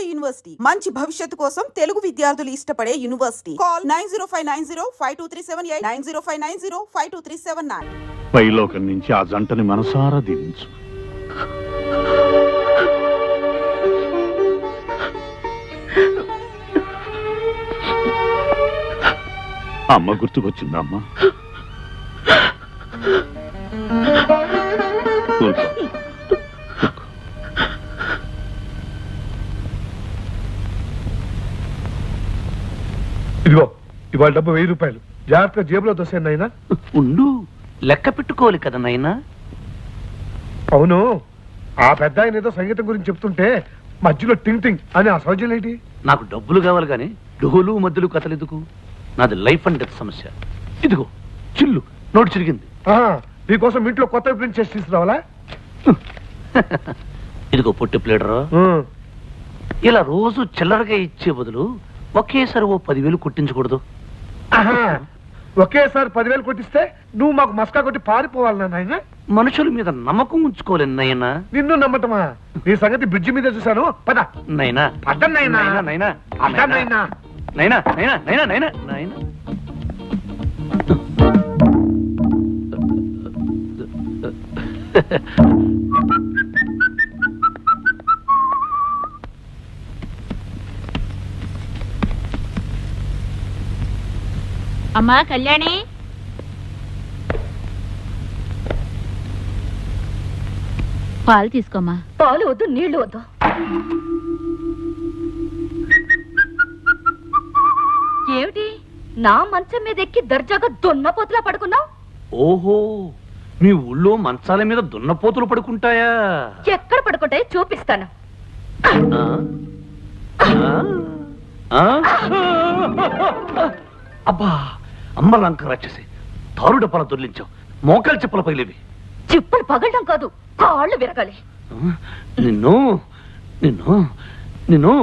నాడు యూనివర్సిటీ మంచి భవిష్యత్తు కోసం తెలుగు విద్యార్థులు ఇష్టపడే యూనివర్సిటీ. కాల్ 9059052378 9059052379. పైలోకం నుంచి ఆ జంటని మనసారా దీవించు. అమ్మ గుర్తుకొచ్చిందమ్మా. ఇదిగో ఇవాళ డబ్బు 1000 రూపాయలు జాగ్రత్తగా జేబులో దోసేయండి నాయనా. ఉండు, లెక్క పెట్టుకోవాలి కదా నాయనా. అవును, ఆ పెద్ద ఆయన ఏదో సంగీతం గురించి చెప్తుంటే మధ్యలో టింగ్ టింగ్ అని ఆ సౌజన్యం ఏంటి? నాకు డబ్బులు కావాలి కానీ డోలు మధ్యలు కథలు ఎందుకు? నాది లైఫ్ అండ్ డెత్ సమస్య. ఇదిగో చిల్లు నోటు చిరిగింది. నీకోసం ఇంట్లో కొత్త ప్రింట్ చేసి తీసుకురావాలా? ఇదిగో పొట్టి ప్లేడరా, ఇలా రోజు చిల్లరగా ఇచ్చే బదులు ఒకేసారి 10,000 కొట్టించకూడదు? ఒకేసారి 10,000 కొట్టిస్తే నువ్వు మాకు మస్కా కొట్టి పారిపోవాలి నాయన. మనుషుల మీద నమ్మకం ఉంచుకోలేను నాయనా. నిన్ను నమ్మటమా? నీ సంగతి బ్రిడ్జి మీద చూశాను. పద నైనా, పద నైనా, నైనా, పద నైనా, నైనా, నైనా, నైనా, నైనా, నైనా. అమ్మా కళ్యాణి, పాలు తీసుకోమ్మా. పాలు వద్దు, నీళ్లు వద్దు. ఏమిటి నా మంచం మీద ఎక్కి దర్జాగా దున్నపోతులా పడుకున్నావు? ఓహో, మీ ఊళ్ళో మంచాల మీద దున్నపోతులు పడుకుంటాయా? ఎక్కడ పడుకుంటాయో చూపిస్తాను. అబ్బా, అమ్మ లంక రాక్షసి, తారు డబ్బాల దొర్లించావు. మోకాలు చెప్పుల పగిలేవి. చిప్పులు పగలడం కాదు, కాళ్ళు విరగాలి. నిన్ను నిన్ను నిన్ను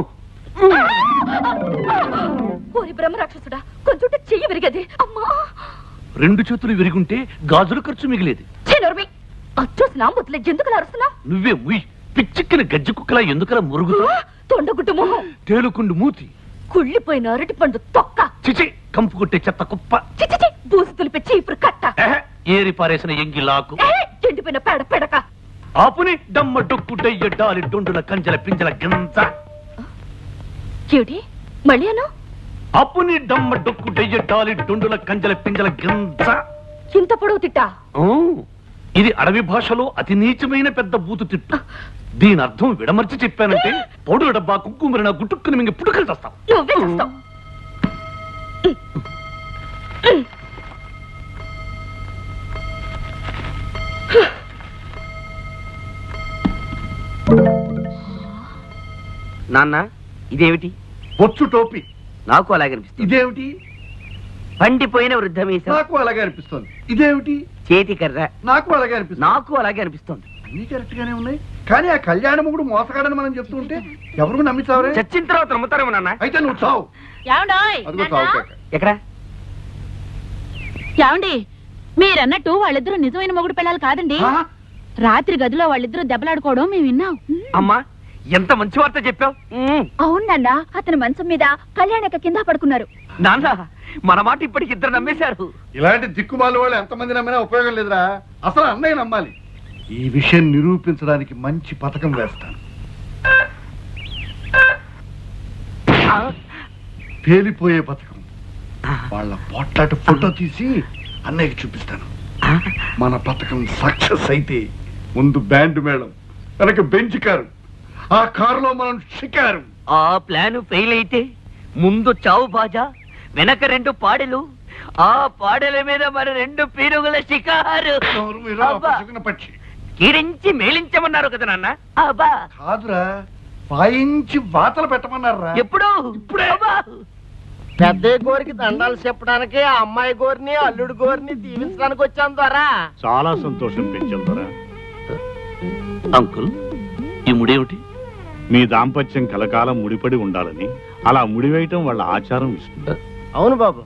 ఓరి బ్రహ్మ రాక్షసుడా, కొంచెం చెయ్యి విరిగేది. అమ్మా, 2 చేతులు విరిగుంటే గాజుల ఖర్చు మిగిలేది. అచ్చోసిన ముద్దులే ఎందుకు అరుస్తున్నా? నువ్వే ముయ్, పిచ్చిక్కిన గజ్జి కుక్కలా ఎందుకలా మురుగుతా? తొండగుడ్డు మొహం, తేలుకుండు మూతి, కుళ్ళిపోయిన అరటి పండు తొక్క, చిచి కంపు కొట్టే చెత్త కుప్ప, చిచి బూసి తులిపి ఇప్పుడు కట్ట, ఏరి పారేసిన ఎంగిలాకు, ఎండిపోయిన పేడ పెడక, ఆపుని డమ్మ డొక్కు డయ్య డాలి డొండుల కంజల పింజల గింజ. ఏమిటి మళ్ళీ అను? అప్పుని డమ్మ డొక్కు డయ్య డాలి డొండుల కంజల పింజల గింజ. ఇంత పొడవు తిట్టా? ఇది అడవి భాషలో అతి నీచమైన పెద్ద బూతు తిట్టు. దీని అర్థం విడమర్చి చెప్పానంటే పౌడు డబ్బా కుక్కుమరిన గుట్టుక్కుని మింగి పుట్టుకలు చేస్తాం. నువ్వే చేస్తావు. నాన్న, ఇదేమిటి? బొచ్చు టోపీ. నాకు అలాగే అనిపిస్తుంది. ఇదేమిటి? పండిపోయిన వృద్ధమీసం. నాకు అలాగే అనిపిస్తుంది. ఇదేమిటి? చేతి కర్ర. నాకు అలాగే అనిపిస్తుంది. నాకు అలాగే అనిపిస్తుంది. అన్ని కరెక్ట్ గానే ఉన్నాయి, కానీ ఆ కళ్యాణ మొగుడు మోసగాడని మనం చెప్తూ ఉంటే ఎవరు నమ్మిస్తావరే? చచ్చిన తర్వాత నమ్ముతారేమో నాన్న. అయితే నువ్వు చావు. అదిగో చావు కేక. ఎక్కడ? ఏమండి, మీరన్నట్టు వాళ్ళిద్దరూ నిజమైన మొగుడు పిల్లలు కాదండి. రాత్రి గదిలో వాళ్ళిద్దరూ దెబ్బలాడుకోవడం మేము విన్నాం. అమ్మా, ఎంత మంచి వార్త చెప్పావు. అవునన్నా, అతని మంచం మీద కళ్యాణక కింద పడుకున్నారు. నాన్న, మన మాట ఇప్పటికి 2 నమ్మేశారు. ఇలాంటి దిక్కుమాల వాళ్ళు ఎంతమంది నమ్మినా ఉపయోగం లేదురా. అసలు అన్నయ్య నమ్మాలి. ఈ విషయం నిరూపించడానికి మంచి పథకం వేస్తాను. పేలిపోయే పథకం. వాళ్ళ పొట్లాట ఫోటో తీసి అన్నయ్యకి చూపిస్తాను. మన పథకం సక్సెస్ అయితే ముందు బ్యాండ్ మేళం, వెనక బెంచ్ కారు, ఆ కారులో మనం షికారు. ఆ ప్లాన్ ఫెయిల్ అయితే ముందు చావు బాజా, వెనక 2 పాడెలు, ఆ పాడెల మీద మరి 2 పీరుగుల షికారు. పక్షి కీరించి మేలించమన్నారు కదా నాన్న. అబ్బా కాదురా, వాయించి వాతలు పెట్టమన్నారా? ఎప్పుడు? ఇప్పుడే. పెద్ద గోరికి దండాలు చెప్పడానికి ఆ అమ్మాయి గోరిని అల్లుడు గోరిని దీవించడానికి వచ్చాను ద్వారా. చాలా సంతోషం పెంచాం ద్వారా. అంకుల్, ఈ ముడేమిటి? మీ దాంపత్యం కలకాలం ముడిపడి ఉండాలని అలా ముడివేయటం వాళ్ళ ఆచారం. విష్ణు, అవును బాబు,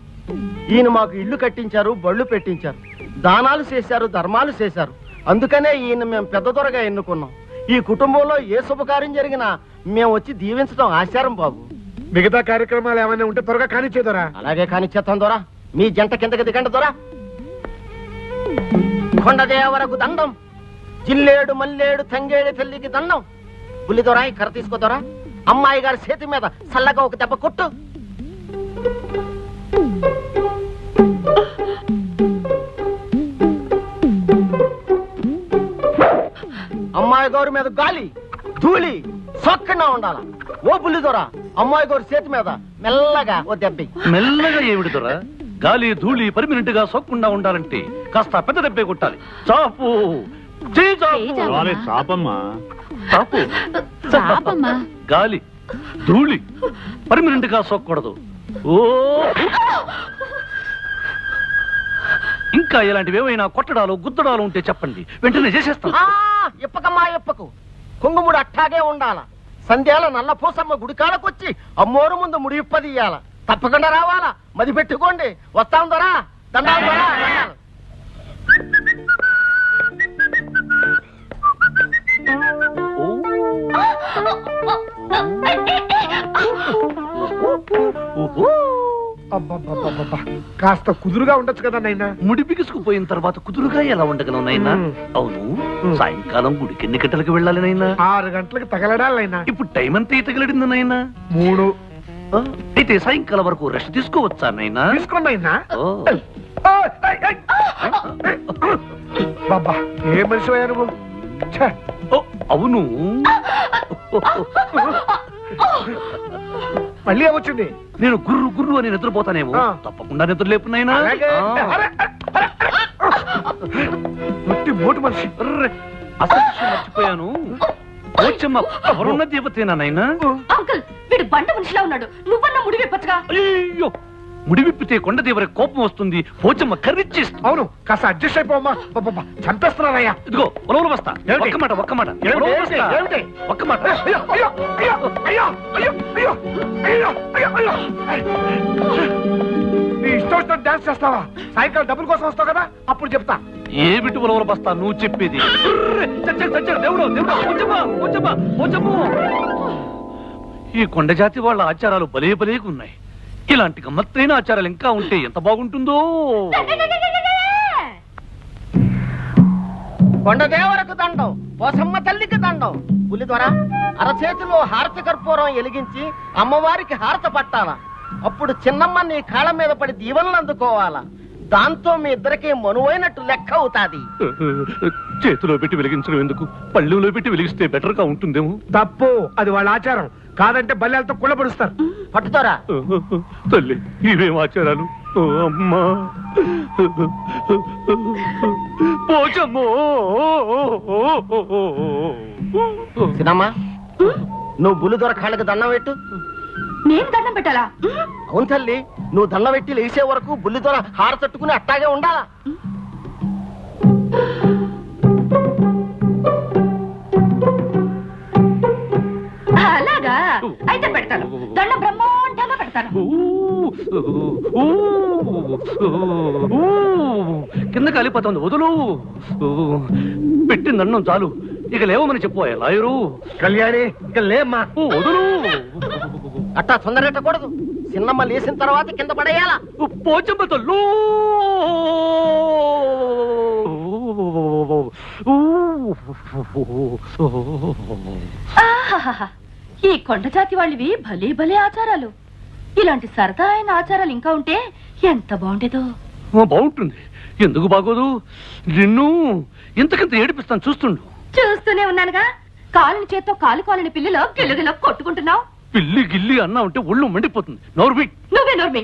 ఈయన మాకు ఇల్లు కట్టించారు, బళ్ళు పెట్టించారు, దానాలు చేశారు, ధర్మాలు చేశారు. అందుకనే ఈయన మేము పెద్ద దొరగా ఎన్నుకున్నాం. ఈ కుటుంబంలో ఏ శుభకార్యం జరిగినా మేము వచ్చి దీవించడం ఆచారం బాబు. మిగతా కార్యక్రమాలు ఏమైనా ఉంటే త్వరగా కానిచ్చేదోరా. అలాగే కానిచ్చేస్తాం దొరా. మీ జంట కిందకి దిగండి దొరా. కొండదేవరకు దండం, జిల్లేడు మల్లేడు తంగేడు తల్లికి దండం. పులి దొరా ఈ కర్ర తీసుకోదొరా. అమ్మాయి గారి చేతి మీద చల్లగా ఒక దెబ్బ కొట్టు. అమ్మాయి గారి మీద గాలి ధూళి సొక్కన ఉండాల. ఓ పులి దొరా, అమ్మాయి గారి చేతి మీద మెల్లగా ఓ దెబ్బ. మెల్లగా ఏమిటిదరా? గాలి ధూళి పర్మినెంట్ గా సోకకుండా ఉండాలంటే కాస్త పెద్ద దెబ్బే కొట్టాలి. చాపు చేయి చాపు. వాళ్ళే చాపమ్మా. చాపు. చాపమ్మా. గాలి ధూళి పర్మినెంట్ గా సోకూడదు. ఓ ఇంకా ఇలాంటివి ఏమైనా కొట్టడాలు గుద్దడాలు ఉంటే చెప్పండి, వెంటనే చేసేస్తాం. ఇప్పకమ్మా ఇప్పకు. కుంగుముడు అట్టాగే ఉండాల. సంధ్యాల నల్ల పూసమ్మ గుడికాడకొచ్చి అమ్మోరు ముందు ముడి ఇప్పదీయాల. తప్పకుండా రావాలా. మది పెట్టుకోండి. వస్తాం దొరా. దండాలు దొరా. అబ్బబ్బబ్బబ్బబ్బా, కాస్త కుదురుగా ఉండొచ్చు కదా నాయనా. ముడి బిగుసుకుపోయిన తర్వాత కుదురుగా ఎలా ఉండగలం నైనా? అవును, సాయంకాలం గుడికి ఎన్ని గంటలకు వెళ్ళాలి నైనా? 6 గంటలకు తగలడాలి నాయనా. ఇప్పుడు టైం అంతా తగిలడింది నైనా? 3. అయితే సాయంకాలం వరకు రెస్ట్ తీసుకోవచ్చా నైనా? తీసుకోండి నాయనా. ఓ. బాబా, ఏ మనిషి అయ్యా నువ్వు? ఛే. ఓ, అవును. మళ్ళీ ఏమొచ్చింది? నేను గుర్రు గుర్రు అని నిద్రపోతానేమో. తప్పకుండా నిద్ర లేపునైనా. అలాగే. అరే, అరే, అరే. ఒట్టి మోటు మనిషి. అసలు విషయం మర్చిపోయాను. పోచమ్మ ఎవరున్న దేవతేనా నైనా? అంకుల్, వీడు బండ మనిషిలా ఉన్నాడు. నువ్వన్నా ముడి విప్పచ్చుగా. అయ్యో, ముడి విప్పితే కొండదేవర కోపం వస్తుంది. పోచమ్మ కర్రిచ్చేస్తుంది. అవును, కాస్త అడ్జస్ట్ అయిపోమ్మా. చంపేస్తున్నారయ్యా. ఇదిగో ఉలవలు బస్తా. ఒక్క మాట ఒక్క మాట. ఉలవలు బస్తా. ఒక్క మాట. అయ్యో అయ్యో అయ్యో అయ్యో అయ్యో అయ్యో అయ్యో అయ్యో అయ్యో. నీ ఇష్టం వచ్చినట్టు డాన్స్ చేస్తావా? సాయంకాలం డబ్బుల కోసం వస్తావు కదా, అప్పుడు చెప్తా. ఏమిటి ఉలవలు బస్తా నువ్వు చెప్పేది? దేవుడు దేవుడు, పోచమ్మ పోచమ్మ పోచమ్మ. ఈ కొండ జాతి వాళ్ళ ఆచారాలు భలే భలేగా ఉన్నాయి. ఇలాంటి గమ్మత్తైన ఆచారాలు ఇంకా ఉంటే ఎంత బాగుంటుందో. కొండదేవరకు దండం, పోసమ్మ తల్లికి దండం. పులి ద్వారా అరచేతిలో హారతి కర్పూరం ఎలిగించి అమ్మవారికి హారత పట్టాల. అప్పుడు చిన్నమ్మ నీ కాళ్ళ మీద పడి దీవెనలు అందుకోవాలా. దాంతో మీ ఇద్దరికి మనువైనట్టు లెక్క అవుతాది. చేతిలో పెట్టి వెలిగించడం ఎందుకు? పళ్ళెంలో పెట్టి వెలిగిస్తే బెటర్ గా ఉంటుందేమో. తప్పు, అది వాళ్ళ ఆచారం. కాదంటే బల్లెలతో కుళ్ళపడుస్తారు. పట్టుతారా? తల్లి, ఇవేం ఆచారాలు? ఓ అమ్మా, పోచమ్మో. చిన్నమ్మ, నువ్వు బుల్లి దొర కాళ్ళకి దండం పెట్టు. నేను దండం పెట్టాలా? అవును తల్లి, నువ్వు దండం పెట్టి లేచే వరకు బుల్లి దొర హార తట్టుకుని అట్టాగే ఉండాలా. అలాగా? అయితే పెడతాను. దండం బ్రహ్మాండంగా పెడతాను. కింద కాలిపోతుంది, వదులు. పెట్టింది అన్నం చాలు, ఇక లేవమని చెప్పు లాయరు. కళ్యాణి, ఇక లేమ్మా. వదులు. అట్టా తొందరెట్టకూడదు. చిన్నమ్మ లేచిన తర్వాత కింద పడేయాలా. పోచమ్మ తల్లు. ఆహాహాహా. ఈ కొండ జాతి వాళ్ళవి భలే భలే ఆచారాలు. ఇలాంటి సరదా అయిన ఆచారాలు ఇంకా ఉంటే ఎంత బాగుండేదో. బాగుంటుంది, ఎందుకు బాగోదు? నిన్ను ఇంతకింత ఏడిపిస్తాను, చూస్తుండు. చూస్తూనే ఉన్నానుగా. కాలుని చేత్తో కాలుకోలని పిల్లిలో గిల్లుగిల్లో కొట్టుకుంటున్నావు. పిల్లి గిల్లి అన్నా ఉంటే ఒళ్ళు మండిపోతుంది. నోర్మి. నువ్వే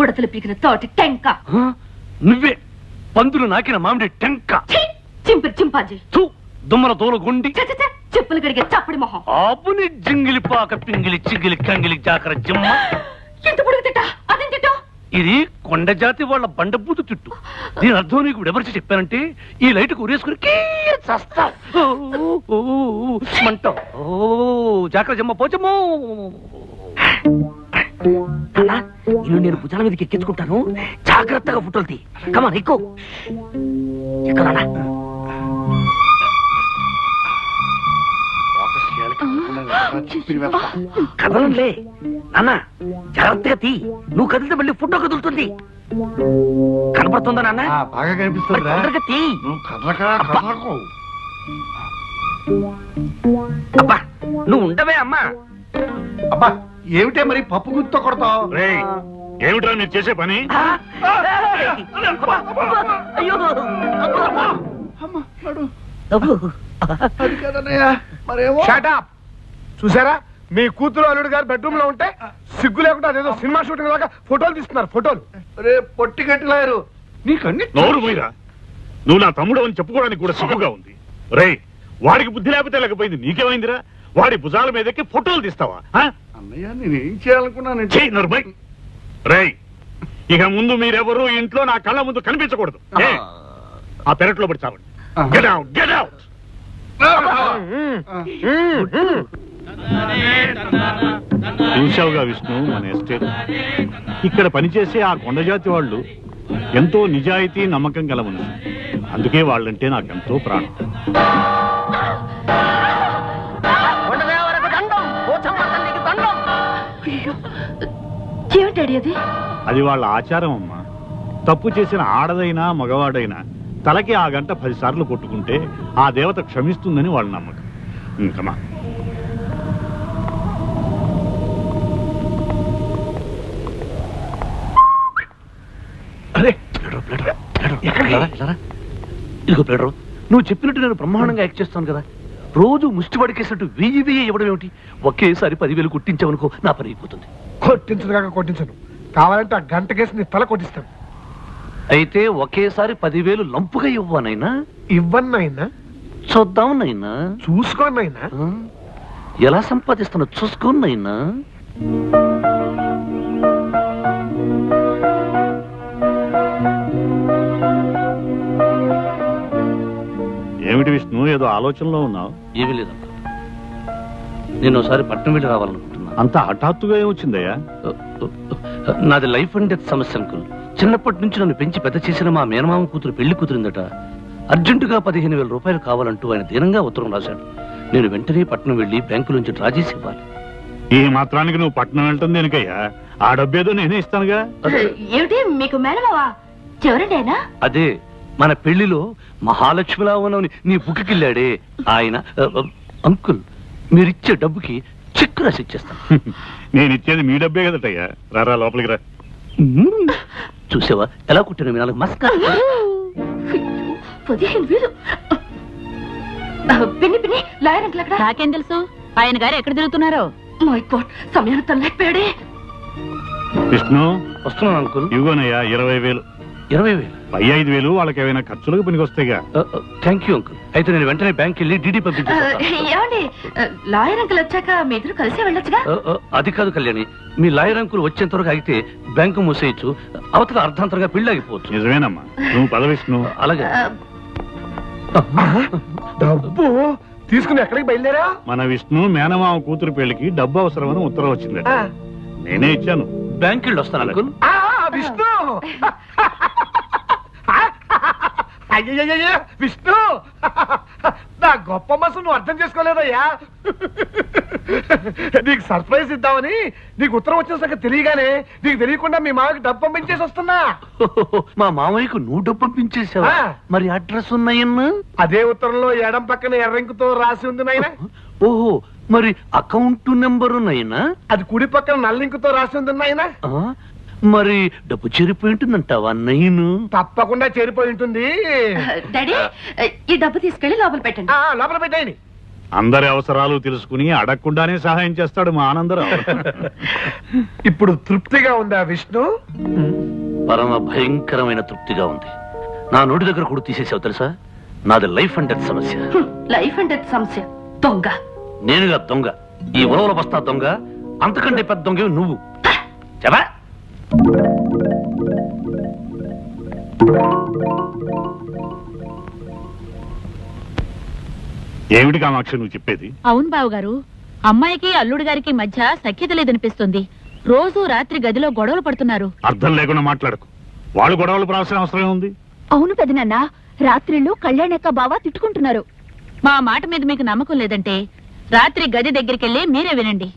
ఉడతలు పీకిన తోటి టెంక. నువ్వే పందులు నాకిన మామిడి టెంక. చింపిరి చింపాజీ. దుమ్మల దోల గుండి. చెప్పులు గడిగే చప్పడి మొహం. ఆపుని జింగిలి పాక పింగిలి చిగిలి కంగిలి జాకర జిమ్మ. ఎంత పొడుగు తిట్టా? అదేం తిట్టా? ఇది కొండ జాతి వాళ్ళ బండబూతు తిట్టు. దీని అర్థం నీకు ఎవరికి చెప్పానంటే ఈ లైట్ ఉరేసుకుని మంట. జాకర జిమ్మ పోచమ్మో. నేను భుజాల మీదకి ఎక్కించుకుంటాను, జాగ్రత్తగా ఫోటోలు తీ. కమాన్ ఎక్కువ ఎక్కడా. కదలంలే నాన్న, జాగ్రత్తగా తీ. నువ్వు కదిలితే మళ్ళీ ఫోటో కదులుతుంది. కనపడుతుందా నాన్న? బాగా కనిపిస్తుందిరా. తొందరగా తీ. నువ్వు కదలకు. అబ్బా నువ్వు ఉండవే అమ్మా. అబ్బా ఏమిటే మరి పప్పు గుర్తుతో కొడతావు? రేయ్, ఏమిట్రా మీరు చేసే పని? ఆ! అబ్బా, అబ్బా, అయ్యో అబ్బా. అబ్బో. అది కదన్నయ్యా, మరేమో. షటప్. చూసారా, మీ కూతురు అల్లుడు గారు బెడ్రూమ్ లో ఉంటే సిగ్గు లేకుండా అదేదో సినిమా షూటింగ్ లాగా ఫోటోలు తీస్తున్నారు. ఫోటోలు రే పొట్టి గట్టిలాయరు, నీకన్నీ నోరు పోయిరా. నువ్వు నా తమ్ముడు అని చెప్పుకోవడానికి కూడా సిగ్గుగా ఉంది. రేయ్, వాడికి బుద్ధి లేకపోతే లేకపోయింది, నీకేమైందిరా? వాడి భుజాల మీదకి ఫోటోలు తీస్తావా? అన్నయ్య నేనేం చేయాలనుకున్నానంటే. చెయ్యి నరుబై. రేయ్, ఇక ముందు మీరెవరూ ఇంట్లో నా కళ్ళ ముందు కనిపించకూడదు. ఏ? ఆ పెరట్లో పడి చావండి. Get out, get out. చూశావుగా విష్ణు, మన ఎస్టేట్. ఇక్కడ పనిచేసే ఆ కొండజాతి వాళ్ళు ఎంతో నిజాయితీ, నమ్మకం గల మనుషులు. అందుకే వాళ్ళంటే నాకెంతో ప్రాణం. కొండదేవరకు దండం, పోచమ్మ తల్లికి దండం. ఏమిటాడి అది? అది వాళ్ళ ఆచారం అమ్మా. తప్పు చేసిన ఆడదైనా మగవాడైనా తలకి ఆ గంట 10 సార్లు కొట్టుకుంటే ఆ దేవత క్షమిస్తుందని వాళ్ళ నమ్మకం. ఇంకమా అరే ఇదిగో ప్లేడరు, నువ్వు చెప్పినట్టు నేను బ్రహ్మాండంగా యాక్ట్ చేస్తాను కదా. రోజు ముష్టి పడికేసినట్టు 1000 ఇవ్వడం ఏమిటి? ఒకేసారి 10,000 కొట్టించావనుకో, నా పని అయిపోతుంది. కొట్టించదు కాక కొట్టించను. కావాలంటే ఆ గంట కేసు నీ తల కొట్టిస్తాను. అయితే ఒకేసారి 10,000 లంపుగా ఇవ్వనైనా? ఇవ్వన్నైనా చూద్దాం నైనా. చూసుకోనైనా. ఎలా సంపాదిస్తున్నా చూసుకోనైనా. ఏమిటి విష్ణు, ఏదో ఆలోచనలో ఉన్నావు? ఏమీ లేదంట. నేను ఒకసారి పట్నం వెళ్ళి రావాలనుకుంటున్నా. అంత హఠాత్తుగా ఏమొచ్చిందయ్యా? నాది లైఫ్ అండ్ డెత్ సమస్య అంకుల్. చిన్నప్పటి నుంచి నన్ను పెంచి పెద్ద చేసిన మా మేనమామ కూతురు పెళ్లి కుదిరిందట. అర్జెంటుగా 15,000 రూపాయలు కావాలంటూ ఆయన దీనంగా ఉత్తరం రాశాడు. నేను వెంటనే పట్నం వెళ్ళి బ్యాంకు నుంచి డ్రా చేసి ఇవ్వాలి. ఈ మాత్రానికి నువ్వు పట్నం వెళ్ళటం దేనికయ్యా? ఆ డబ్బేదో నేనే ఇస్తానుగా. ఏమిటి మీకు మేనమావా? ఎవరండి ఆయన? అదే మన పెళ్లిలో మహాలక్ష్మిలా ఉన్నవని నీ బుక్కిళ్ళాడే ఆయన. అంకుల్, మీరిచ్చే డబ్బుకి చెక్ రాసి ఇచ్చేస్తాను. నేను ఇచ్చేది మీ డబ్బే కదటయ్యా. రారా లోపలికి రా. చూసావా ఎలా కుట్టాను మీ నాలుగు మస్కా. 15,000. పిన్ని పిన్ని, లాయర్ అంకుల్ అక్కడ. నాకేం తెలుసు ఆయన గారు ఎక్కడ తిరుగుతున్నారో? మై గాడ్, సమయాన్ని తనలేకపోయాడే. విష్ణు, వస్తున్నాను అంకుల్. ఇవ్వనయ్యా 20,000. 20,000? పై 5,000 వాళ్ళకి ఏమైనా ఖర్చులకు పనికొస్తాయిగా. Thank you uncle. అయితే నేను వెంటనే బ్యాంక్ వెళ్ళి డీడీ పంపించేస్తాను. ఏమండి, లాయర్ అంకుల్ వచ్చాక మీ ఇద్దరు కలిసి వెళ్ళొచ్చుగా? అది కాదు కళ్యాణి, మీ లాయర్ అంకుల్ వచ్చేంత వరకు ఆగితే బ్యాంకు మూసేయచ్చు, అవతల అర్ధాంతరంగా పెళ్లి ఆగిపోవచ్చు. నిజమేనమ్మా, నువ్వు పద విష్ణు. అలాగే. డబ్బు తీసుకుని ఎక్కడికి బయలుదేరా? మన విష్ణు మేనమామ కూతురు పెళ్లికి డబ్బు అవసరమని ఉత్తరం వచ్చిందట. నేనే ఇచ్చాను. బ్యాంక్ వెళ్ళి వస్తాను అంకుల్. విష్ణు, అయ్యయ్యయ్య విష్ణు, నా గొప్ప మనసు నువ్వు అర్థం చేసుకోలేదయ్యా. నీకు సర్ప్రైజ్ ఇద్దామని నీకు ఉత్తరం వచ్చిన సంగతి తెలియగానే నీకు తెలియకుండా మీ మామకి డబ్బు పంపించేసి వస్తున్నా. మా మామయ్యకు నువ్వు డబ్బు పంపించేసావా? మరి అడ్రస్ ఉన్నాయన్నా? అదే ఉత్తరంలో ఎడం పక్కన ఎర్రంకుతో రాసి ఉంది నాయనా. ఓహో, మరి అకౌంట్ నెంబర్ ఉన్నాయనా? అది కుడి పక్కన నల్లింకుతో రాసి ఉంది నాయనా. మరి డబ్బు చేరిపోయి ఉంటుందంటావా నయ్యను? తప్పకుండా చేరిపోయి ఉంటుంది. డాడీ, ఈ డబ్బు తీసుకెళ్లి లోపల పెట్టండి. లోపల పెట్టండి. అందరి అవసరాలు తెలుసుకుని అడగకుండానే సహాయం చేస్తాడు మా ఆనందరావు. ఇప్పుడు తృప్తిగా ఉందా విష్ణు? పరమ భయంకరమైన తృప్తిగా ఉంది. నా నోటి దగ్గర కూడా తీసేసావు తెలుసా? నాది లైఫ్ అండ్ డెత్ సమస్య. లైఫ్ అండ్ డెత్ సమస్య. దొంగ నేనుగా దొంగ? ఈ ఉలవల బస్తా దొంగ. అంతకంటే పెద్ద దొంగ నువ్వు. చెప్పా ఏమిటి కామాక్షి నువ్వు చెప్పేది? అవును బావగారు, అమ్మాయికి అల్లుడు గారికి మధ్య సఖ్యత లేదనిపిస్తుంది. రోజు రాత్రి గదిలో గొడవలు పడుతున్నారు. అర్థం లేకుండా మాట్లాడకు. వాళ్ళు గొడవలు పడాల్సిన అవసరం ఉంది. అవును పెదనాన్న, రాత్రిళ్ళు కళ్యాణక్క బావ తిట్టుకుంటున్నారు. మా మాట మీద మీకు నమ్మకం లేదంటే రాత్రి గది దగ్గరికెళ్ళి మీరే వినండి.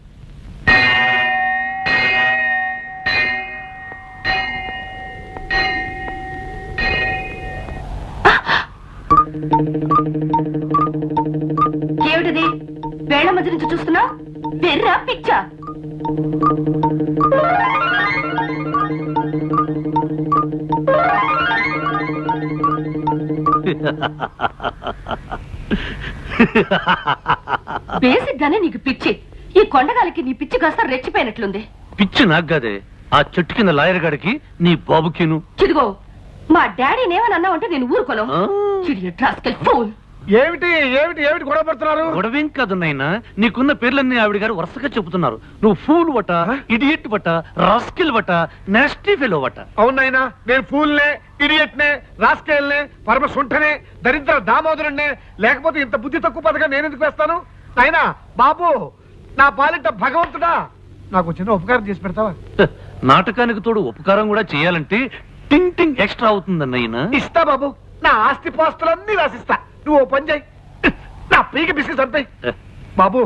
ఏమిటిది? వేళ మధ్య నుంచి చూస్తున్నా వెర్రా పిచ్చా? బేసిక్ గానే నీకు పిచ్చి. ఈ కొండగాలికి నీ పిచ్చి కాస్త రెచ్చిపోయినట్లుంది. పిచ్చి నాకు కాదే, ఆ చెట్టు కింద లాయర్ గాడికి నీ బాబుకిను. చిదిగో, మా డాడీని ఏమని అన్నావంటే నేను ఊరుకోను. చిడియట్ రాస్కెల్ ఫూల్. ఏమిటి ఏమిటి ఏమిటి గొడవ పడుతున్నారు? గొడవేం కాదు నాయనా, నీకున్న పేర్లన్నీ ఆవిడ గారు వరుసగా చెబుతున్నారు. నువ్వు ఫూల్ వట, ఇడియట్ వట, రాస్కిల్ వట, నెస్టీ ఫెలో వట. అవునైనా నేను ఫూల్నే, ఇడియట్నే, రాస్కేల్నే, పరమ సుంఠనే, దరిద్ర దామోదరుణ్ణే. లేకపోతే ఇంత బుద్ధి తక్కువ పథకం నేను ఎందుకు వేస్తాను? అయినా బాబు, నా పాలిట భగవంతుడా, నాకు చిన్న ఉపకారం చేసి పెడతావా? నాటకానికి తోడు ఉపకారం కూడా చేయాలంటే టింగ్ టింగ్ ఎక్స్ట్రా అవుతుందన్నయ్యనా. ఇస్తా బాబు, నా ఆస్తి పాస్తులన్నీ రాసిస్తా. నువ్వు ఓ పని చేయి, నా పీకి బిస్కెట్ చంపేయి. బాబు,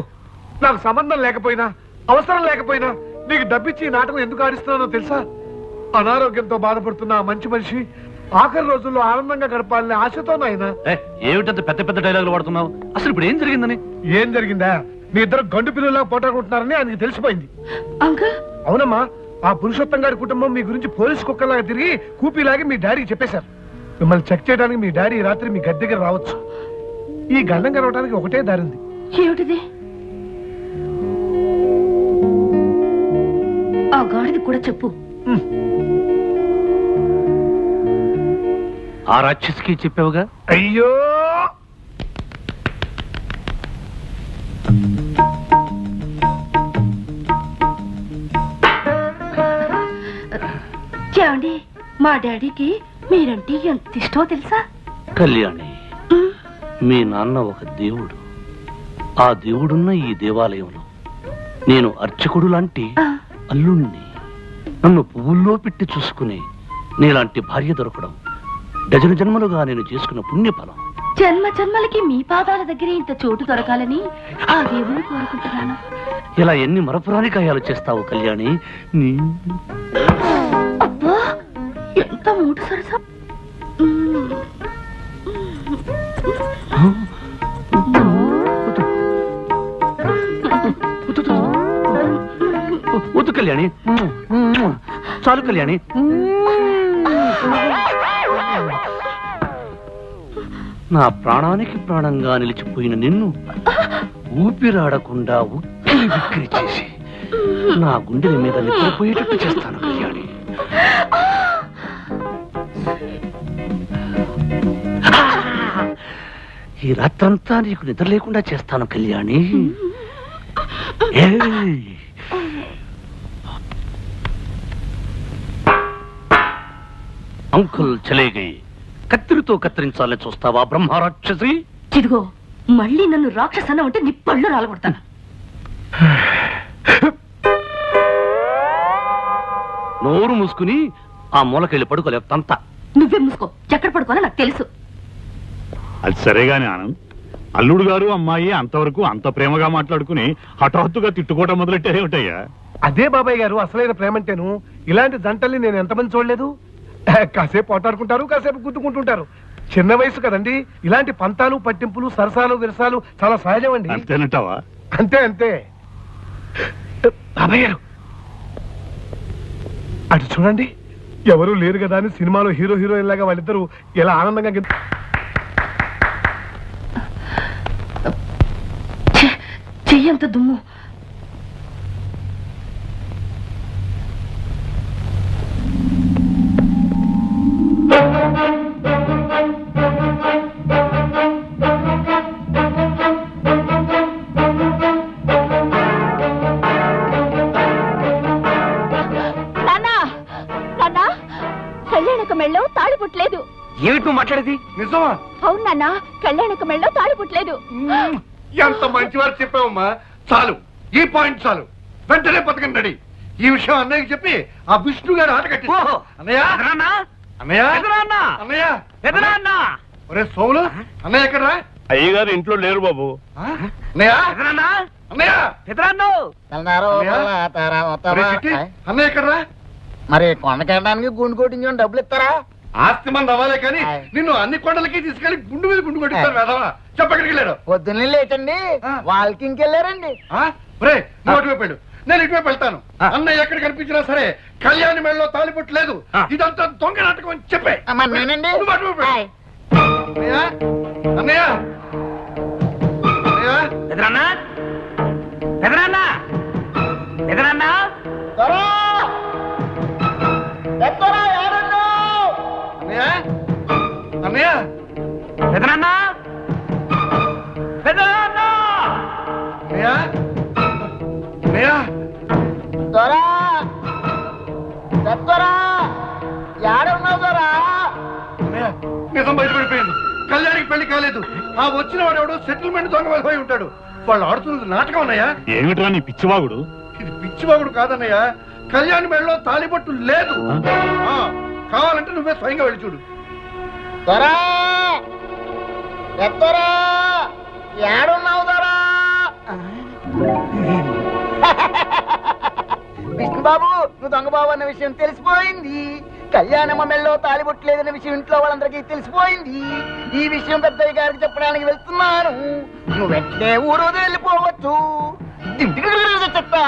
నాకు సంబంధం లేకపోయినా, అవసరం లేకపోయినా నీకు డబ్బిచ్చి ఈ నాటకం ఎందుకు ఆడిస్తున్నానో తెలుసా? అనారోగ్యంతో బాధపడుతున్న ఆ మంచి మనిషి ఆఖరి రోజుల్లో ఆనందంగా గడపాలనే ఆశతో నాయనా. ఏమిటంత పెద్ద పెద్ద డైలాగులు వాడుతున్నావు? అసలు ఇప్పుడు ఏం జరిగిందని? ఏం జరిగిందా? మీ ఇద్దరు గండు పిల్లలా పోటాడుకుంటున్నారని ఆయనకి తెలిసిపోయింది. అంకుల్, అవునమ్మా, ఆ పురుషోత్తం గారి కుటుంబం మీ గురించి పోలీసు కుక్కలాగా తిరిగి కూపీలాగి మీ డాడీకి చెప్పేశారు. మిమ్మల్ని చెక్ చేయడానికి మీ డాడీ రాత్రి మీ గది దగ్గర రావచ్చు. ఈ గండం గడవడానికి ఒకటే దారింది. ఏమిటిది? ఆ గాడిది కూడా చెప్పు. ఆ రాక్షసికి చెప్పావుగా? అయ్యో, ఏమండి, మా డాడీకి మీరంటే ఎంత ఇష్టమో తెలుసా? కళ్యాణి, మీ నాన్న ఒక దేవుడు. ఆ దేవుడున్న ఈ దేవాలయంలో నేను అర్చకుడు లాంటి అల్లుణ్ణి. నన్ను పువ్వుల్లో పెట్టి చూసుకుని నీలాంటి భార్య దొరకడం డజను జన్మలుగా నేను చేసుకున్న పుణ్యఫలం. జన్మ జన్మలకి మీ పాదాల దగ్గర ఇంత చోటు దొరకాలని ఆ దేవుని కోరుకుంటున్నాను. ఇలా ఎన్ని మరపురాని కాయాలు చేస్తావు కళ్యాణి. నీ అబ్బా, ఎంత మూడు సరసం. వద్దు కళ్యాణి, చాలు కళ్యాణి. నా ప్రాణానికి ప్రాణంగా నిలిచిపోయిన నిన్ను ఊపిరాడకుండా ఉక్కిరి బిక్కిరి చేసి నా గుండెల మీద నిద్రపోయేటట్టు చేస్తాను కళ్యాణి. ఈ రాత్రంతా నీకు నిద్ర లేకుండా చేస్తాను కళ్యాణి. అంకుల్ చలే గయి. కత్తిరితో కత్తిరించాలని చూస్తావా బ్రహ్మరాక్షసి? ఇదిగో, మళ్ళీ నన్ను రాక్షసన్న ఉంటే నీ పళ్ళు రాలగొడతాను. నోరు మూసుకుని ఆ మూలకెళ్ళి పడుకోలేవు తంత. నువ్వే మూసుకో, ఎక్కడ పడుకోనో నాకు తెలుసు. అది సరేగాని ఆనంద్, అల్లుడు గారు అమ్మాయి అంతవరకు అంత ప్రేమగా మాట్లాడుకుని హఠాత్తుగా తిట్టుకోవటం మొదలెట్టారేమిటయ్యా? అదే బాబాయ్ గారు అసలైన ప్రేమంటేను. ఇలాంటి జంటల్ని నేను ఎంతమంది చూడలేదు. కాసేపు పోటాడుకుంటారు, కాసేపు గుద్దుకుంటుంటారు. చిన్న వయసు కదండి. ఇలాంటి పంతాలు పట్టింపులు సరసాలు విరసాలు చాలా సహజం అండి. అంతేనంటావా? అంతే అంతే. బాబాయ్ గారు అటు చూడండి, ఎవరు లేరు కదా అని సినిమాలో హీరో హీరోయిన్ లాగా వాళ్ళిద్దరూ ఎలా ఆనందంగా చెయ్యంత దుమ్ము. కళ్యాణక మెళ్ళో తాళి పుట్టలేదు. ఏమిటి నువ్వు మాట్లాడేది? నిజమా? అవును నాన్న, కళ్యాణక మెళ్ళో తాళి పుట్టలేదు. ఎంత మంచివారు చెప్పావమ్మా. చాలు, ఈ పాయింట్ చాలు. వెంటనే పథకం రెడీ. ఈ విషయం అన్నయ్యకి చెప్పి ఆ విష్ణు గారు ఆట కట్టి. అన్నయ్య, అన్నయ్య, అన్నయ్య, ఒరే సోములు, అన్నయ్య ఎక్కడరా? అయ్యగారు ఇంట్లో లేరు బాబు. అన్నయ్య అన్నయ్య ఒరే చిట్టి, అన్నయ్య ఎక్కడరా? మరి కొండకెళ్ళడానికి గుండు కొట్టించుకొని డబ్బులు ఇస్తారా? ఆస్తి మంది అవ్వాలే కానీ నిన్ను అన్ని కొండలకి తీసుకెళ్లి గుండు మీద గుండు కొట్టిస్తారు వెధవా. చెప్పక్కడికి వెళ్ళాడు. పొద్దున్నే లేచండి వాళ్ళకి ఇంకెళ్ళారండి. రే నువ్వు అటువైపు వెళ్ళు, నేను ఇటువైపు వెళ్తాను. అన్నయ్య ఎక్కడ కనిపించినా సరే కళ్యాణి మెడలో తాలిపొట్టు లేదు, ఇదంతా దొంగ నాటకం అని చెప్పే. మరి నేనండి నువ్వు అటువైపు వెళ్ళు. అన్నయ్య అన్నయ్య అన్నయ్య పెదనాన్న పెదనాన్న పెదనాన్న అన్నయ్య అన్నయ్య పెదనాన్న పెదనాన్న అన్నయ్య అన్నయ్య దొరా దొరా ఏడున్నావు దొరా? అన్నయ్య నిజం బయటపడిపోయింది. కళ్యాణికి పెళ్లి కాలేదు. ఆ వచ్చిన వాడు ఎవడో సెటిల్మెంట్ దొంగ వెళ్ళిపోయి ఉంటాడు. వాళ్ళు ఆడుతున్నది నాటకం అన్నయ్య. ఏమిట్రా నీ పిచ్చివాగుడు? ఇది పిచ్చివాగుడు కాదన్నయ్య, కళ్యాణి మెడలో తాలిపట్టు లేదు. కావాలంటే నువ్వే స్వయంగా వెళ్ళి చూడు. దొరా దొరా ఏడున్నావు దొరా? విష్ణుబాబు నువ్వు దొంగ బాబు అన్న విషయం తెలిసిపోయింది. కళ్యాణమ్మ మెళ్ళో తాలిబొట్టలేదన్న విషయం ఇంట్లో వాళ్ళందరికీ తెలిసిపోయింది. ఈ విషయం పెద్దయ్య గారికి చెప్పడానికి వెళ్తున్నాను. నువ్వు వెంటనే ఊరు వెళ్ళిపోవచ్చు. చెప్తా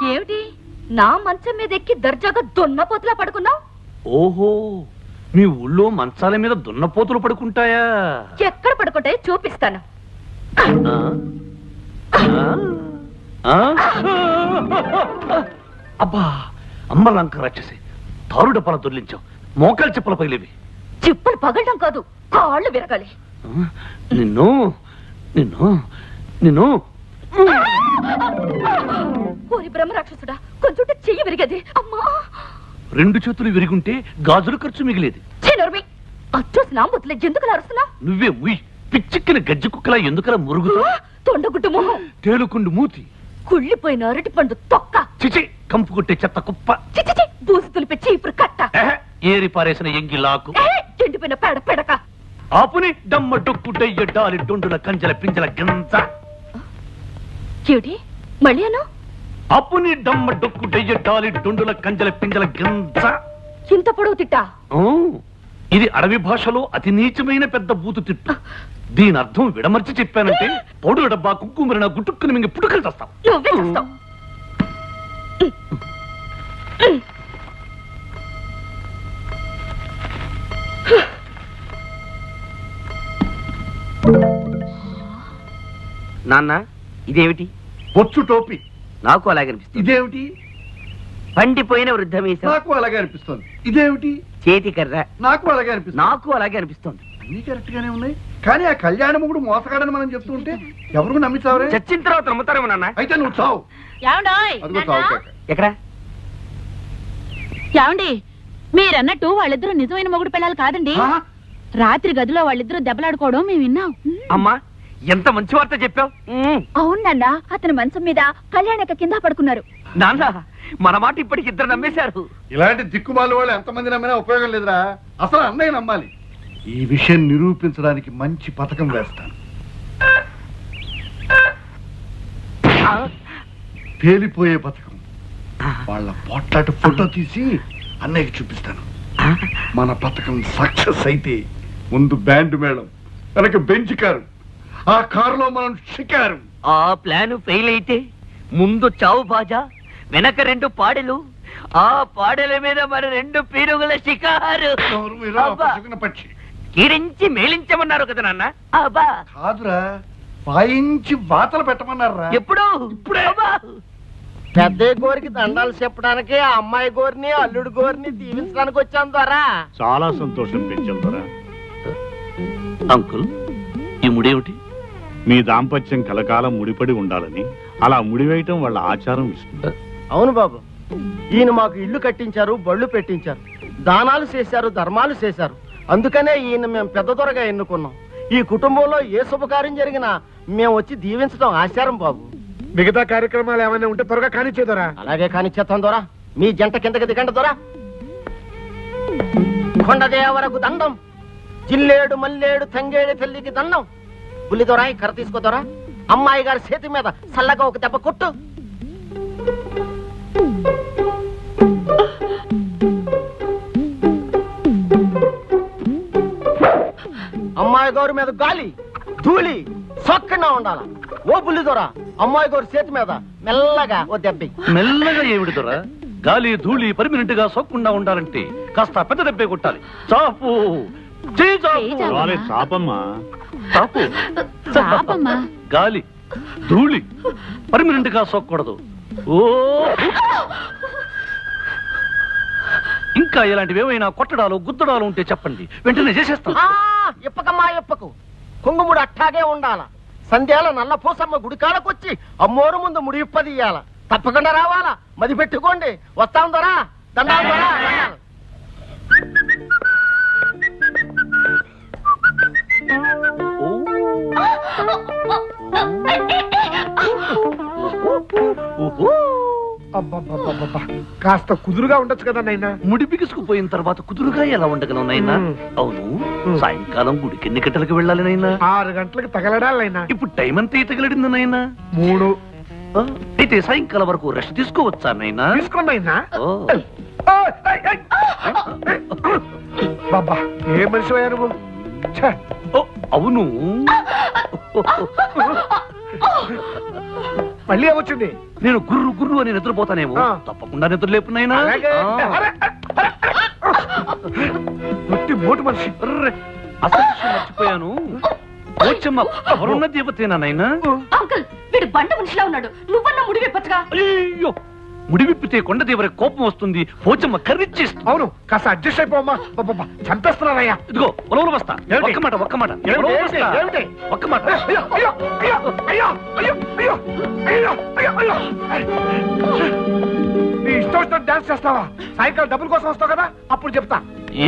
ఏమిటి నా మంచం మీద ఎక్కి దర్జాగా దున్నపోతులా పడుకున్నావు? ఓహో, మీ ఊళ్ళో మంచాల మీద దున్నపోతులు పడుకుంటాయా? ఎక్కడ పడుకుంటాయో చూపిస్తాను. అబ్బా, అమ్మ లంక రాక్షసి, తారు డబ్బాల దొర్లించావు. మోకాలు చెప్పుల పగిలేవి. చిప్పులు పగలడం కాదు, కాళ్ళు విరగాలి. నిన్ను నిన్ను నిన్ను ఓరి బ్రహ్మ రాక్షసుడా, కొంచెం చెయ్యి విరిగేది. అమ్మా, 2 చేతులు విరిగుంటే గాజుల ఖర్చు మిగిలేది. చిన్నరుమి అచ్చోసి నా ముద్దులే ఎందుకు అరుస్తున్నా? నువ్వే ముయ్, పిచ్చిక్కిన గజ్జి కుక్కలా ఎందుకలా మురుగుతా? తొండగుడ్డు మొహం, తేలుకుండు మూతి, కుళ్ళిపోయిన అరటి పండు తొక్క, చిచి కంపు కొట్టే చెత్త కుప్ప, చిచి బూసి తులిపే చీపురు కట్ట, ఏరి పారేసిన ఎంగిలాకు, ఎండిపోయిన పేడ పెడక, ఆపుని డమ్మ డొక్కు డయ్య డాలి డొండుల కంజల పింజల గింజ. ఏమిటి మళ్ళీ అను? అప్పుని డమ్మ డొక్కు డయ్య డాలి డొండుల కంజల పింజల గింజ. ఇంత పొడవు తిట్టా? ఇది అడవి భాషలో అతి నీచమైన పెద్ద బూతు తిట్టు. దీని అర్థం విడమర్చి చెప్పానంటే పౌడు డబ్బా కుక్కుమరిన గుట్టుక్కుని మింగి పుట్టుకలు తెస్తాం. నువ్వే చేస్తావు. నాన్న ఇదేమిటి? బొచ్చు టోపీ. నాకు అలాగే అనిపిస్తుంది. ఇదేమిటి? పండిపోయిన వృద్ధ మీసం. నాకు అలాగే అనిపిస్తుంది. ఇదేమిటి? చేతి కర్ర. నాకు అలాగే అనిపిస్తుంది. నాకు అలాగే అనిపిస్తుంది. అన్ని కరెక్ట్ గానే ఉన్నాయి, కానీ ఆ కళ్యాణ ముగుడు మోసగాడని మనం చెప్తూ ఉంటే ఎవరు నమ్మిస్తావరే? చచ్చిన తర్వాత నమ్ముతారేమో నాన్న. అయితే నువ్వు చావు. అదిగో చావు కేక. ఎక్కడ? ఏమండి, మీరన్నట్టు వాళ్ళిద్దరూ నిజమైన మొగుడు పిల్లలు కాదండి. రాత్రి గదిలో వాళ్ళిద్దరూ దెబ్బలాడుకోవడం మేము విన్నాం. అమ్మా, ఎంత మంచి వార్త చెప్పావు. అవునన్నా, అతని మంచం మీద కళ్యాణక కింద పడుకున్నారు. నాన్న, మన మాట ఇప్పటికి 2 నమ్మేశారు. ఇలాంటి దిక్కుమాల వాళ్ళు ఎంతమంది నమ్మినా ఉపయోగం లేదురా. అసలు అన్నయ్య నమ్మాలి. ఈ విషయం నిరూపించడానికి మంచి పథకం వేస్తాను. పేలిపోయే పథకం. వాళ్ళ పోట్లాట ఫోటో తీసి అన్నయ్యకి చూపిస్తాను. మన పథకం సక్సెస్ అయితే ముందు బ్యాండ్ మేళం, వెనక బెంచ్ కారు, ఆ కారులో మనం షికారు. ఆ ప్లాన్ ఫెయిల్ అయితే ముందు చావు బాజా, వెనక 2 పాడెలు, ఆ పాడెల మీద మరి 2 పీరుగుల షికారు. అబ్బా, పక్షి కీరించి మేలించమన్నారు కదా నాన్న. అబ్బా కాదురా, వాయించి వాతలు పెట్టమన్నారా? ఎప్పుడు? ఇప్పుడే. అబ్బా, పెద్దయ్య గోరికి దండాలు చెప్పడానికి ఆ అమ్మాయి గోరిని అల్లుడు గోరిని దీవించడానికి వచ్చాను ద్వారా. చాలా సంతోషం పెంచందరా. అంకుల్, ఈ ముడేమిటి? మీ దాంపత్యం కలకాలం ముడిపడి ఉండాలని అలా ముడివేయటం వాళ్ళ ఆచారం ఇస్తుంది. అవును బాబు, ఈయన మాకు ఇల్లు కట్టించారు, బళ్ళు పెట్టించారు, దానాలు చేశారు, ధర్మాలు చేశారు. అందుకనే ఈయన మేము పెద్ద దొరగా ఎన్నుకున్నాం. ఈ కుటుంబంలో ఏ శుభకార్యం జరిగినా మేము వచ్చి దీవించడం ఆచారం బాబు. మిగతా కార్యక్రమాలు ఏమైనా ఉంటే త్వరగా కానిచ్చేదరా. అలాగే కానిచ్చేస్తాం దొరా. మీ జంట కిందకి దిగండి దొరా. కొండదేవరకు దండం, జిల్లేడు మల్లేడు తంగేడు తల్లికి దండం. బుల్లి దొరా, ఈ కర్ర తీసుకో దొరా. అమ్మాయి గారి చేతి మీద చల్లగా ఒక దెబ్బ కొట్టు. అమ్మాయి గారి మీద గాలి ధూళి సొక్కగా ఉండాల. ఓ బుల్లి దొరా, అమ్మాయి గారి చేతి మీద మెల్లగా ఓ దెబ్బ. మెల్లగా ఏమిటి దొరా? గాలి ధూళి పర్మినెంట్ గా సోకకుండా ఉండాలంటే కాస్త పెద్ద దెబ్బే కొట్టాలి. చాపు చేయి చాపు. వారే చాపమ్మా. చాపు. చాపమ్మా. గాలి ధూళి పర్మినెంట్ గా సోకూడదు. ఓ ఇంకా ఇలాంటివి ఏమైనా కొట్టడాలు గుద్దడాలు ఉంటే చెప్పండి, వెంటనే చేసేస్తాం. ఇప్పకమ్మా ఇప్పకు. కుంగుముడు అట్టాగే ఉండాల. సంధ్యాల నల్ల పూసమ్మ గుడికాడకొచ్చి అమ్మోరు ముందు ముడి ఇప్పదీయాల. తప్పకుండా రావాలా. మది పెట్టుకోండి. వస్తాం దొరా. దండాలు దొరా. అబ్బబ్బబ్బబ్బబ్బా. కాస్త కుదురుగా ఉండొచ్చు కదా నాయనా. ముడి బిగుసుకుపోయిన తర్వాత కుదురుగా ఎలా ఉండగలం నైనా? అవును, సాయంకాలం గుడికి ఎన్ని గంటలకు వెళ్ళాలి నైనా? 6 గంటలకు తగలడాలైనా. ఇప్పుడు టైం అంతా తగిలడింది నైనా? 3. అయితే సాయంకాలం వరకు రెస్ట్ తీసుకోవచ్చా నైనా? తీసుకోండి అయినా. ఓ. బాబా, ఏ మనిషి అయ్యా నువ్వు? ఛే. ఓ, అవును. మళ్ళీ ఏమొచ్చింది? నేను గుర్రు గుర్రు అని నిద్రపోతానేమో. తప్పకుండా నిద్ర లేపునైనా. అలాగే. ఒట్టి మోటు మనిషి. అసలు విషయం మర్చిపోయాను. పోచమ్మ ఎవరున్న దేవతేనా నైనా? అంకుల్, వీడు బండ మనిషిలా ఉన్నాడు. నువ్వన్నా ముడి విప్పచ్చుగా. అయ్యో, ముడి విప్పితే కొండదేవర కోపం వస్తుంది. పోచమ్మ కర్రిచ్చేస్తుంది. అవును, కాస్త అడ్జస్ట్ అయిపోమ్మా. చంపేస్తున్నారయ్యా. ఇదిగో ఉలవలు బస్తా. ఒక్క మాట ఒక్క మాట. ఉలవలు బస్తా. ఒక్క మాట. అయ్యో అయ్యో అయ్యో అయ్యో అయ్యో అయ్యో అయ్యో అయ్యో అయ్యో. నీ ఇష్టం వచ్చిన డాన్స్ చేస్తావా? సాయంకాలం డబ్బుల కోసం వస్తావు కదా, అప్పుడు చెప్తా.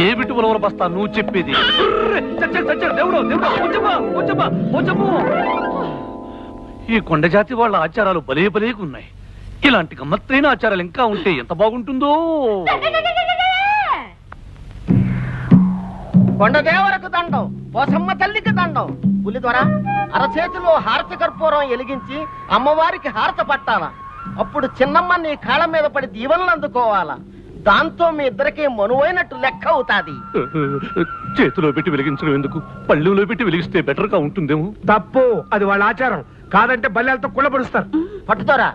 ఏమిటి ఉలవలు బస్తా నువ్వు చెప్పేది? దేవుడు దేవుడు పోచమ్మ పోచమ్మ పోచమ్మ. ఈ కొండ జాతి వాళ్ళ ఆచారాలు భలే భలేగా ఉన్నాయి. ఇలాంటి గమ్మత్తైన ఆచారాలు ఇంకా ఉంటే ఎంత బాగుంటుందో. కొండదేవరకు దండం, పోసమ్మ తల్లికి దండం. పులి ద్వారా అరచేతిలో హారతి కర్పూరం ఎలిగించి అమ్మవారికి హారత పట్టాల. అప్పుడు చిన్నమ్మ నీ కాళ్ళ మీద పడి దీవెనలు అందుకోవాలా. దాంతో మీ ఇద్దరికి మనువైనట్టు లెక్క అవుతాది. చేతిలో పెట్టి వెలిగించడం ఎందుకు? పళ్ళెంలో పెట్టి వెలిగిస్తే బెటర్ గా ఉంటుందేమో. తప్పు, అది వాళ్ళ ఆచారం. కాదంటే బల్లెలతో కుళ్ళపడుస్తారు. పట్టుతారా?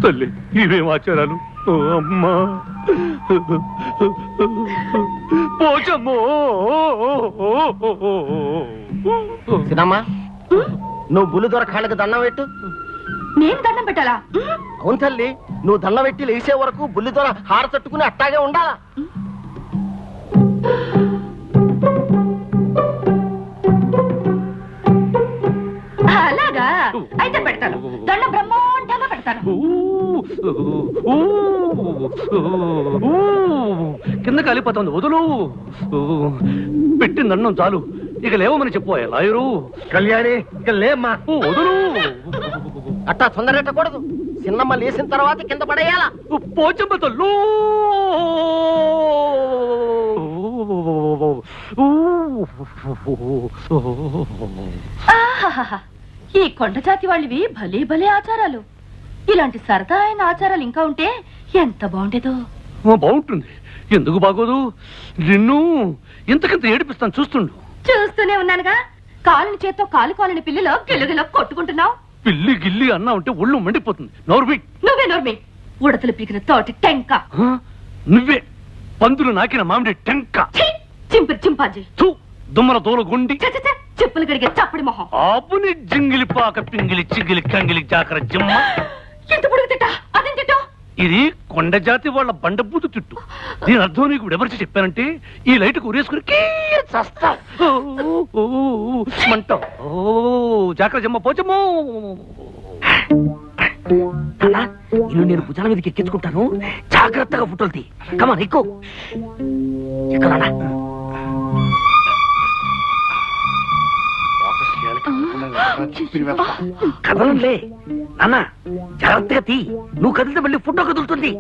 తల్లి, ఇవేం ఆచారాలు? అమ్మా పోచమ్మో. చిన్నమ్మ, నువ్వు బుల్లి దొర కాళ్ళకి దండం పెట్టు. నేను దండం పెట్టాలా? అవును తల్లి, నువ్వు దండం పెట్టి లేచే వరకు బుల్లి దొర హార తట్టుకుని అట్టాగే ఉండాలా. అలాగా అయితే పెడతాను. దండం బ్రహ్మాండంగా పెడతాను. కింద కాలిపోతుంది, వదులు. పెట్టిన దండం చాలు, ఇక లేవమని చెప్పు లాయరు. కళ్యాణి, ఇక లేమ్మా. వదులు. అట్టా తొందరెట్టకూడదు. చిన్నమ్మ లేచిన తర్వాత కింద పడేయాలా. పోచమ్మ తల్లు. ఆహాహాహా. ఈ కొండ జాతి వాళ్ళవి భలే భలే ఆచారాలు. ఇలాంటి సరదా అయిన ఆచారాలు ఇంకా ఉంటే ఎంత బాగుండేదో. బాగుంటుంది, ఎందుకు బాగోదు? నిన్ను ఇంతకింత ఏడిపిస్తాను, చూస్తుండు. చూస్తూనే ఉన్నానుగా. కాలుని చేత్తో కాలుకోలని పిల్లిలో గిల్లుగిలో కొట్టుకుంటున్నావు. పిల్లి గిల్లి అన్నా ఉంటే ఒళ్ళు మండిపోతుంది. నోర్మి. నువ్వే నోర్మి. ఉడతలు పీకిన తోటి టెంక. నువ్వే పందులు నాకిన మామిడి టెంక. చింపిరి చింపాజీ. దుమ్మల తోలు గుండి. చెప్పులు గడిగే చప్పడి మొహం. ఆపుని జింగిలి పాక పింగిలి చిగిలి కంగిలి జాకర జిమ్మ. ఎంత పొడుగు తిట్టా? అదేం తిట్టా? ఇది కొండ జాతి వాళ్ళ బండబూతు తిట్టు. దీని అర్థం నీకు ఎవరికి చెప్పానంటే ఈ లైట్ ఉరేసుకుని మంటావు. జాకర జిమ్మ పోచమ్మో. నేను భుజాల మీదకి ఎక్కించుకుంటాను, జాగ్రత్తగా ఫోటోలు తీ. కమాన్ ఎక్కువ ఎక్కడా. కదలంలే నాన్న, జాగ్రత్తగా తీ. నువ్వు కదిలితే మళ్ళీ ఫోటో కదులుతుంది.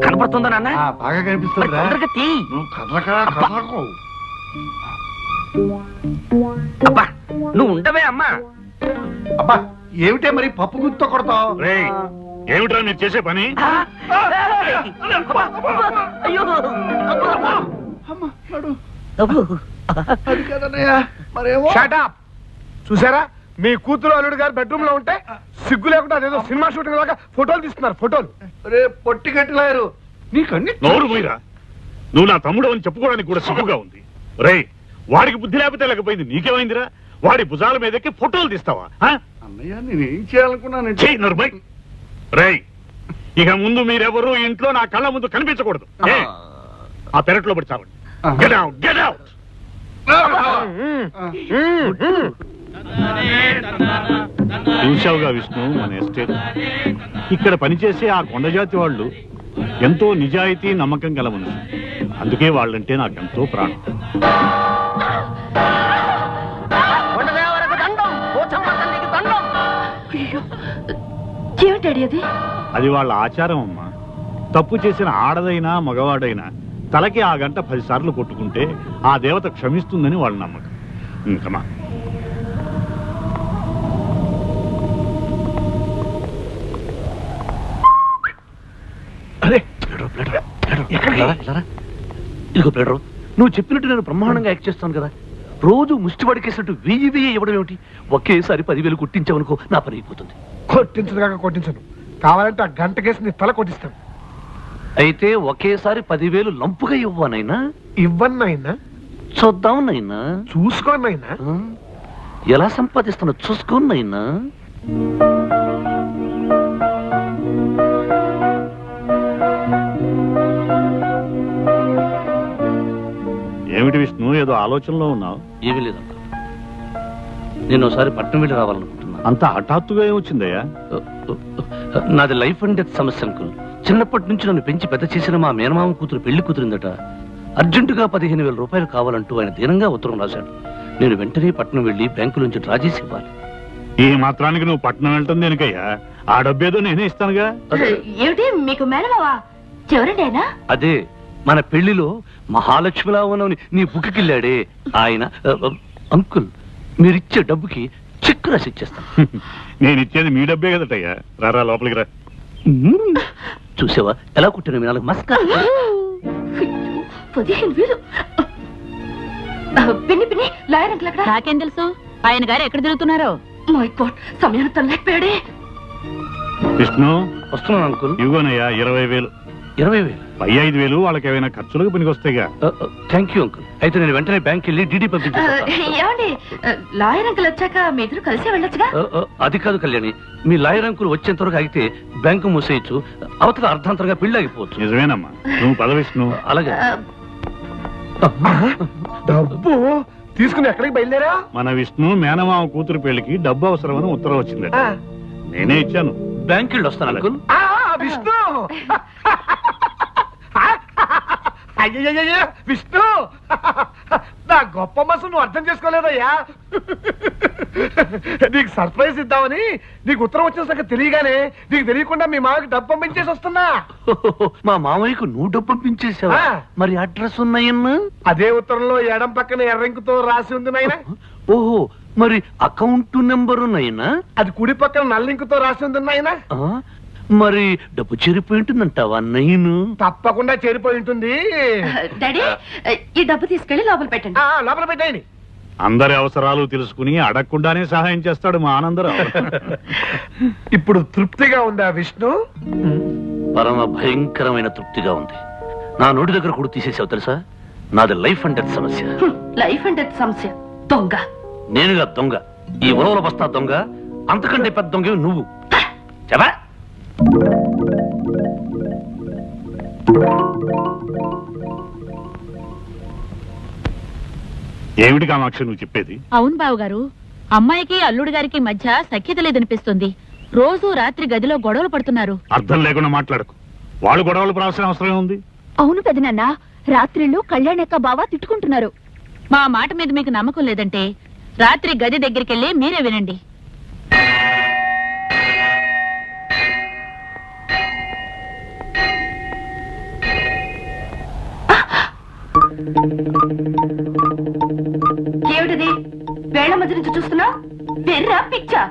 కనపడుతుందా నాన్న? బాగా కనిపిస్తుందిరా. తొందరగా తీ. నువ్వు కదలకు. అబ్బా నువ్వు ఉండవే అమ్మా. అబ్బా ఏమిటే మరి పప్పు గుర్తుతో కొడతావు? రేయ్, ఏమిట్రా మీరు చేసే పని? అబ్బా, అయ్యో అబ్బా. అబ్బో. అది కదనయ్యా మరేమో. Shut up! చూసారా మీ కూతురు అల్లుడు గారు బెడ్రూమ్ లో ఉంటే సిగ్గు లేకుండా అదేదో సినిమా షూటింగ్ లాగా ఫోటోలు తీస్తున్నారు. ఫోటోలు రే పొట్టి గట్టిలాయరు నీకన్నీ నోరు మీరా, నువ్వు నా తమ్ముడు అని చెప్పుకోవడానికి కూడా సిగ్గుగా ఉంది. రేయ్, వాడికి బుద్ధి లేకపోతే లేకపోయింది, నీకేమైందిరా? వాడి భుజాల మీదకి ఫోటోలు తీస్తావా? అన్నయ్య నేనేం చేయాలనుకున్నానంటే చెయ్యి నరుబై. రేయ్, ఇక ముందు మీరెవరూ ఇంట్లో నా కళ్ళ ముందు కనిపించకూడదు. ఏ, ఆ పెరట్లో పడి చావండి. Get out, get out. చూశావుగా Vishnu, మన ఎస్టేట్ ఇక్కడ పనిచేసే ఆ కొండజాతి వాళ్ళు ఎంతో నిజాయితీ నమ్మకం గల మనుషులు. అందుకే వాళ్ళంటే నాకెంతో ప్రాణం. కొండదేవరకు దండం, పోచమ్మ తల్లికి దండం. అయ్యో, ఏమిటాడి అది? అది వాళ్ళ ఆచారం అమ్మా. తప్పు చేసిన ఆడదైనా మగవాడైనా తలకి ఆ గంట 10 సార్లు కొట్టుకుంటే ఆ దేవత క్షమిస్తుందని వాళ్ళ నమ్మకం. కమా. అరే ఇదిగో ప్లేడరు, నువ్వు చెప్పినట్టు నేను బ్రహ్మాండంగా యాక్ట్ చేస్తాను కదా. రోజు ముష్టి పడికేసినట్టు 1000 ఇవ్వడం ఏమిటి? ఒకేసారి 10,000 కొట్టించావనుకో, నా పని అయిపోతుంది. కొట్టించదు కాక కొట్టించను. కావాలంటే ఆ గంట కేసు నీ తల కొట్టిస్తాను. అయితే ఒకేసారి 10,000 లంపుగా ఇవ్వనైనా? ఇవ్వన్నైనా చూద్దాం నైనా. చూసుకోనైనా. ఎలా సంపాదిస్తున్నా చూసుకోనైనా. ఏమిటి విష్ణు, ఏదో ఆలోచనలో ఉన్నావు? ఏమీ లేదంట. నేను ఒకసారి పట్నం వెళ్ళి రావాలనుకుంటున్నా. అంత హఠాత్తుగా ఏమొచ్చిందయ్యా? నాది లైఫ్ అండ్ డెత్ సమస్య అంకుల్. చిన్నప్పటి నుంచి నన్ను పెంచి పెద్ద చేసిన మా మేనమామ కూతురు పెళ్లి కూతురిందట. అర్జెంటుగా 15,000 రూపాయలు కావాలంటూ ఆయన దీనంగా ఉత్తరం రాశాడు. నేను వెంటనే పట్నం వెళ్ళి బ్యాంకు నుంచి డ్రా చేసి ఇవ్వాలి. ఈ మాత్రానికి నువ్వు పట్నం వెళ్ళటం దేనికయ్యా? ఆ డబ్బేదో నేనే ఇస్తానుగా. ఏమిటి మీకు మేనమావా? చివరండి ఆయన? అదే మన పెళ్లిలో మహాలక్ష్మిలా ఉన్నవని నీ బుక్కిళ్ళాడే ఆయన. అంకుల్, మీరిచ్చే డబ్బుకి చెక్ రాసి ఇచ్చేస్తాను. నేను ఇచ్చేది మీ డబ్బే కదటయ్యా. రారా లోపలికి రా. చూసావా ఎలా కుట్టిన మీ 4 మస్కా. 15,000. పిన్ని పిన్ని, లాయర్ అంకుల్ అక్కడ. నాకేం తెలుసు ఆయన గారు ఎక్కడ తిరుగుతున్నారో? మై గాడ్, సమయాన్ని తనలేకపోయాడే. విష్ణు, వస్తున్నాను అంకుల్. ఇవ్వనయ్యా 20,000. 20,000? పై 5,000 వాళ్ళకి ఏమైనా ఖర్చులకు పనికొస్తాయిగా. Thank you uncle. అయితే నేను వెంటనే బ్యాంక్ వెళ్ళి డీడీ పంపించేస్తాను. ఏమండి, లాయర్ అంకుల్ వచ్చాక మీ ఇద్దరు కలిసి వెళ్ళొచ్చుగా? అది కాదు కళ్యాణి, మీ లాయర్ అంకుల్ వచ్చేంత వరకు ఆగితే బ్యాంకు మూసేయచ్చు, అవతల అర్ధాంతరంగా పెళ్లి ఆగిపోవచ్చు. నిజమేనమ్మా, నువ్వు పద విష్ణు. అలాగే. డబ్బు తీసుకుని ఎక్కడికి బయలుదేరా? మన విష్ణు మేనమామ కూతురు పెళ్లికి డబ్బు అవసరమని ఉత్తరం వచ్చిందట. నేనే ఇచ్చాను. బ్యాంక్ వెళ్ళి వస్తాను అంకుల్. విష్ణు, అయ్యయ్యయ్య విష్ణు, నా గొప్ప మనసు నువ్వు అర్థం చేసుకోలేదయ్యా. నీకు సర్ప్రైజ్ ఇద్దామని నీకు ఉత్తరం వచ్చిన సంగతి తెలియగానే నీకు తెలియకుండా మీ మామకి డబ్బు పంపించేసి వస్తున్నా. మా మామయ్యకు నువ్వు డబ్బు పంపించేసావా? మరి అడ్రస్ ఉన్నాయన్నా? అదే ఉత్తరంలో ఎడం పక్కన ఎర్రంకుతో రాసి ఉంది నాయన. ఓహో, మరి అకౌంట్ నెంబర్ ఉన్నాయనా? అది కుడి పక్కన నల్లింకుతో రాసి ఉంది నాయన. మరి డబ్బు చెరిపోయి ఉంటుందంటావా నయ్యను? తప్పకుండా చేరిపోయి ఉంటుంది. డాడీ, ఈ డబ్బు తీసుకెళ్లి లోపల పెట్టండి. లోపల పెట్టండి. అందరి అవసరాలు తెలుసుకుని అడగకుండానే సహాయం చేస్తాడు మా ఆనందరావు. ఇప్పుడు తృప్తిగా ఉందా విష్ణు? పరమ భయంకరమైన తృప్తిగా ఉంది. నా నోటి దగ్గర కూడా తీసేసావు తెలుసా? నాది లైఫ్ అండ్ డెత్ సమస్య. లైఫ్ అండ్ డెత్ సమస్య. దొంగ నేనుగా దొంగ? ఈ ఉలవల బస్తా దొంగ. అంతకంటే పెద్ద దొంగ నువ్వు. చెప్పా. ఏమిటి కామాక్షి నువ్వు చెప్పేది? అవును బావగారు, అమ్మాయికి అల్లుడు గారికి మధ్య సఖ్యత లేదనిపిస్తుంది. రోజు రాత్రి గదిలో గొడవలు పడుతున్నారు. అర్థం లేకుండా మాట్లాడకు. వాళ్ళు గొడవలు పడాల్సిన అవసరం ఉంది. అవును పెదనాన్న, రాత్రిళ్ళు కళ్యాణక్క బావ తిట్టుకుంటున్నారు. మా మాట మీద మీకు నమ్మకం లేదంటే రాత్రి గది దగ్గరికెళ్ళి మీరే వినండి. ఏమిటిది వేళ మధ్య నుంచి చూస్తున్నా వెర్రా పిచ్చా